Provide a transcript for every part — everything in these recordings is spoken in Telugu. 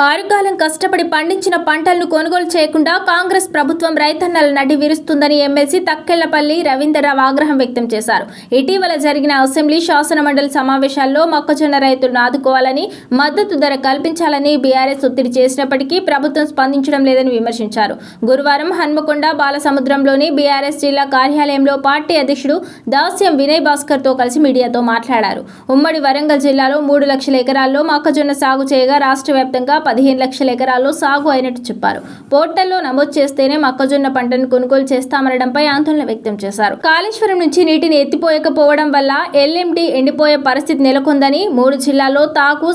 ఆరుగాలం కష్టపడి పండించిన పంటలను కొనుగోలు చేయకుండా కాంగ్రెస్ ప్రభుత్వం రైతన్నల నడ్డి విరుస్తుందని ఎమ్మెల్సీ తక్కెళ్లపల్లి రవీంద్రరావు ఆగ్రహం వ్యక్తం చేశారు. ఇటీవల జరిగిన అసెంబ్లీ శాసనమండలి సమావేశాల్లో మొక్కజొన్న రైతులను ఆదుకోవాలని, మద్దతు ధర కల్పించాలని బీఆర్ఎస్ ఒత్తిడి చేసినప్పటికీ ప్రభుత్వం స్పందించడం లేదని విమర్శించారు. గురువారం హన్మకొండ బాలసముద్రంలోని బీఆర్ఎస్ జిల్లా కార్యాలయంలో పార్టీ అధ్యక్షుడు దాస్యం వినయ్ భాస్కర్తో కలిసి మీడియాతో మాట్లాడారు. ఉమ్మడి వరంగల్ జిల్లాలో 3 లక్షల ఎకరాల్లో మొక్కజొన్న సాగు చేయగా రాష్ట్ర వ్యాప్తంగా 15 లక్షల ఎకరాల్లో సాగు అయినట్టు చెప్పారు. పోర్టల్లో నమోదు చేస్తేనే మొక్కజొన్న పంటను కొనుగోలు చేస్తామనడంపై ఆందోళన వ్యక్తం చేశారు. కాళేశ్వరం నుంచి నీటిని ఎత్తిపోయకపోవడం వల్ల ఎల్ఎండి ఎండిపోయే పరిస్థితి నెలకొందని, 3 జిల్లాల్లో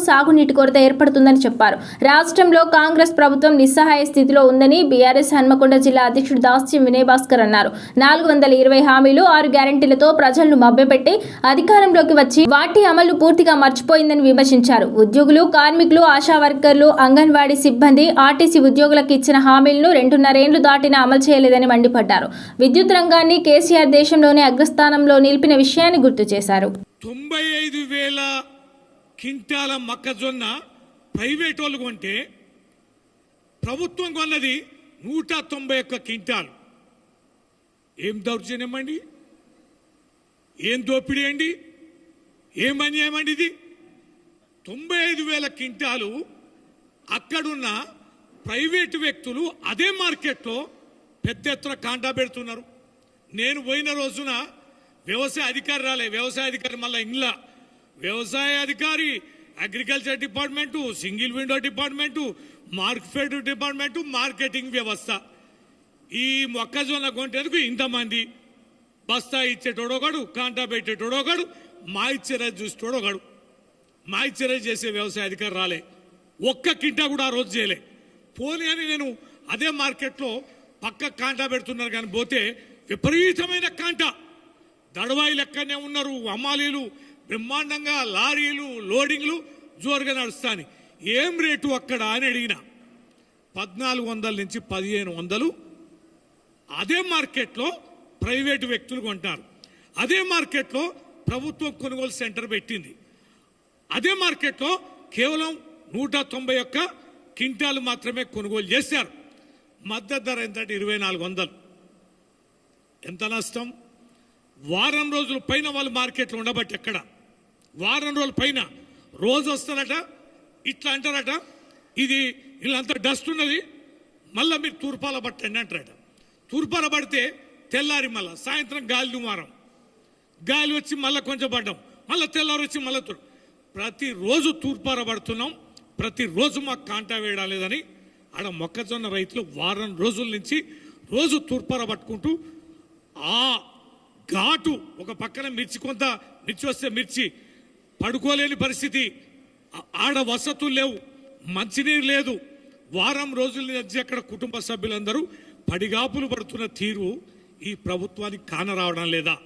సాగునీటి కొరత ఏర్పడుతుందని చెప్పారు. రాష్ట్రంలో కాంగ్రెస్ ప్రభుత్వం నిస్సహాయ స్థితిలో ఉందని బీఆర్ఎస్ హన్మకొండ జిల్లా అధ్యక్షుడు దాస్యం వినయ్ భాస్కర్ అన్నారు. 420 హామీలు, 6 గ్యారెంటీలతో ప్రజలను మభ్యపెట్టి అధికారంలోకి వచ్చి వాటి అమలు పూర్తిగా మర్చిపోయిందని విమర్శించారు. ఉద్యోగులు, కార్మికులు, ఆశా వర్కర్లు, అంగన్వాడీ సిబ్బంది, ఆర్టీసీ ఉద్యోగులకు ఇచ్చిన హామీలను 2.5 ఏళ్లు దాటినా అమలు చేయలేదని మండిపడ్డారు. విద్యుత్ రంగాన్ని కేసీఆర్ దేశంలోనే అగ్రస్థానంలో నిలిపిన విషయాన్ని గుర్తు చేశారు. 95,000 క్వింటాల మొక్కజొన్న ప్రైవేట్ వాళ్ళు కొంటే ప్రభుత్వం కొన్నది 191 క్వింటాలు. ఏం దౌర్జన్యం అండి, ఏం దోపిడీ అండి, ఏం అన్యాయం అండి ఇది. 95,000 క్వింటాలు అక్కడున్న ప్రైవేటు వ్యక్తులు అదే మార్కెట్లో పెద్ద ఎత్తున కాంటా పెడుతున్నారు. నేను పోయిన రోజున వ్యవసాయ అధికారి రాలే, వ్యవసాయ అధికారి మళ్ళీ ఇంగ్లా వ్యవసాయ అధికారి, agriculture department, single window department, market department, marketing వ్యవస్థ, ఈ మొక్కజొన్న కొంటేందుకు ఇంతమంది, బస్తా ఇచ్చేటోడొకడు, కాంటా పెట్టేటోడొకడు, మాయిశ్చరైజ్ చూసేటోడొకడు. మాయిశ్చరైజ్ చేసే వ్యవసాయ అధికారి రాలే, ఒక్క కింటా కూడా ఆ రోజు చేయలే. పోనీ అని నేను అదే మార్కెట్లో పక్క కాంటా పెడుతున్నారు కానీ పోతే విపరీతమైన కాంటా, దడవాయి లెక్కనే ఉన్నారు. అమ్మాలీలు బ్రహ్మాండంగా, లారీలు లోడింగ్లు జోరుగా నడుస్తాను. ఏం రేటు అక్కడ అని అడిగిన 1400 నుంచి 1500 అదే మార్కెట్లో ప్రైవేటు వ్యక్తులు కొంటారు. అదే మార్కెట్లో ప్రభుత్వం కొనుగోలు సెంటర్ పెట్టింది. అదే మార్కెట్లో కేవలం 191 క్వింటాలు మాత్రమే కొనుగోలు చేశారు. మద్దతు ధర ఎంతంటే 2400. ఎంత నష్టం. వారం రోజుల పైన వాళ్ళు మార్కెట్లో ఉండబట్టి, ఎక్కడ వారం రోజుల పైన రోజు వస్తారట, ఇట్లా అంటారట, ఇది వీళ్ళంతా డస్ట్ ఉన్నది, మళ్ళీ మీరు తూర్పాల పట్టండి అంటారట. తూర్పాల పడితే తెల్లారి మళ్ళీ సాయంత్రం గాలి దుమారం, గాలి వచ్చి మళ్ళీ కొంచెం పడ్డాం, మళ్ళీ తెల్లారి వచ్చి మళ్ళీ ప్రతిరోజు తూర్పార పడుతున్నాం. ప్రతిరోజు మాకు కాంటా వేయడం లేదని ఆడ మొక్కజొన్న రైతులు వారం రోజుల నుంచి రోజు తూర్పార పట్టుకుంటూ ఆ ఘాటు ఒక పక్కన కొంత మిర్చి వస్తే మిర్చి పడుకోలేని పరిస్థితి, ఆడ వసతులు లేవు, మంచినీరు లేదు. వారం రోజుల నుంచి అక్కడ కుటుంబ సభ్యులందరూ పడిగాపులు పడుతున్న తీరు ఈ ప్రభుత్వానికి కానరావడం లేదా?